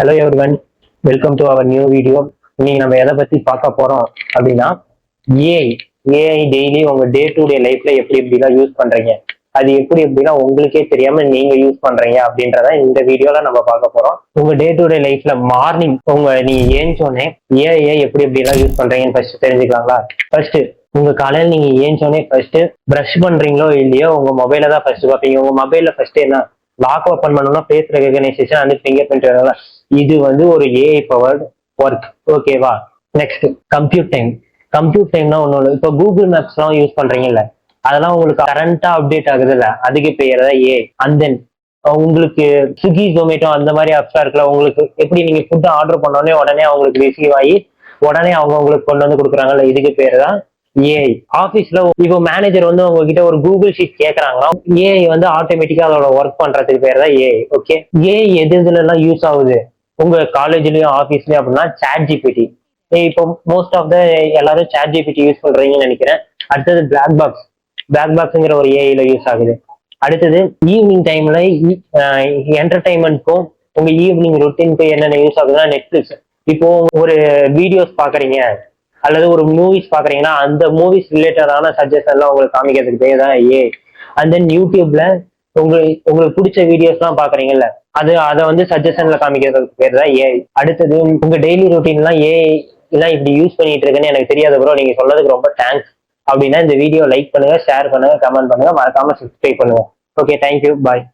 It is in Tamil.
Hello everyone, welcome to our new video. இன்னைக்கு நம்ம எதை பத்தி பார்க்க போறோம் அப்படின்னா ஏஐ. ஏஐ டெய்லி உங்க டே டு டே லைஃப்ல எப்படி எப்படிலாம் யூஸ் பண்றீங்க, அது எப்படி எப்படின்னா உங்களுக்கே தெரியாம நீங்க யூஸ் பண்றீங்க அப்படின்றத இந்த வீடியோல நம்ம பார்க்க போறோம். உங்க டே டு டே லைஃப்ல மார்னிங் நீங்க ஏஞ்சோடனே ஏஐ எப்படி எப்படிலாம் யூஸ் பண்றீங்கன்னு ஃபர்ஸ்ட் தெரிஞ்சுக்கலாங்களா? ஃபர்ஸ்ட் உங்க காலையில் நீங்க ஏஞ்சோடனே ஃபர்ஸ்ட் பிரஷ் பண்றீங்களோ இல்லையோ உங்க மொபைல தான் ஃபர்ஸ்ட் பார்ப்பீங்க. உங்க மொபைல்ல ஃபர்ஸ்ட் என்ன லாக் ஓப்பன் பண்ணணும்னா ஃபேஸ் ரெகனைசேஷன் அந்த ஃபிங்கர் பிரிண்ட் வேணும்ல. இது வந்து ஒரு ஏஐ பவர்ட் ஒர்க். ஓகேவா? Next compute time. கம்ப்யூட் டைம்னா ஒண்ணு, இப்போ கூகுள் மேப்ஸ் எல்லாம் யூஸ் பண்றீங்கல்ல, அதெல்லாம் உங்களுக்கு கரண்டா அப்டேட் ஆகுது இல்ல, அதுக்கு பேர் தான் ஏஐ. அண்ட் தென் உங்களுக்கு ஸ்விக்கி ஜொமேட்டோ அந்த மாதிரி ஆப்ஸா இருக்குல்ல, உங்களுக்கு எப்படி நீங்க ஃபுட் ஆர்டர் பண்ணோடனே உடனே அவங்களுக்கு ரிசீவ் ஆகி உடனே அவங்க உங்களுக்கு கொண்டு வந்து கொடுக்குறாங்கல்ல, இதுக்கு பேர் தான் ஏஐ. ஆபீஸ்ல இப்போ மேனேஜர் வந்து உங்ககிட்ட ஒரு கூகுள் ஷீட் கேட்கறாங்களா, ஏஐ வந்து ஆட்டோமேட்டிக்கா அதோட ஒர்க் பண்றதுக்கு பேர் தான் ஏஐ. ஓகே, ஏஐ எது எதுல எல்லாம் யூஸ் ஆகுது உங்க காலேஜ்லயும் ஆபீஸ்லயும் அப்படின்னா சாட் ஜிபிடி. இப்போ மோஸ்ட் ஆஃப் த எல்லாரும் சாட் ஜிபிடி யூஸ் பண்றீங்கன்னு நினைக்கிறேன். அடுத்தது பிளாக் பாக்ஸ். பிளாக் பாக்ஸ்ங்கிற ஒரு ஏஐல யூஸ் ஆகுது. அடுத்தது ஈவினிங் டைம்ல என்டர்டைன்மெண்ட்க்கும் உங்க ஈவினிங் ரொட்டீனுக்கு என்னென்ன யூஸ் ஆகுதுன்னா நெட்ஃபிளிக்ஸ். இப்போ ஒரு வீடியோஸ் பாக்குறீங்க அல்லது ஒரு மூவிஸ் பாக்குறீங்கன்னா அந்த மூவிஸ் ரிலேட்டடான சஜஷன்லாம் உங்களுக்கு காமிக்கிறதுக்கு பேர் தான் ஏஐ. அண்ட் தென் யூடியூப்ல உங்களுக்கு பிடிச்ச வீடியோஸ் எல்லாம் பாக்குறீங்கல்ல, அதை வந்து சஜஷன்ல காமிக்கிறதுக்கு பேர் தான் ஏஐ. அடுத்தது உங்க டெய்லி ரொட்டீன்லாம் ஏஐ எல்லாம் இப்படி யூஸ் பண்ணிட்டு இருக்குன்னு எனக்கு தெரியாத ப்ரோ, நீங்க சொன்னதுக்கு ரொம்ப தேங்க்ஸ். அப்படின்னா இந்த வீடியோ லைக் பண்ணுங்க, ஷேர் பண்ணுங்க, கமெண்ட் பண்ணுங்க, மறக்காம சப்ஸ்கிரைப் பண்ணுங்க. ஓகே, தேங்க்யூ, பாய்.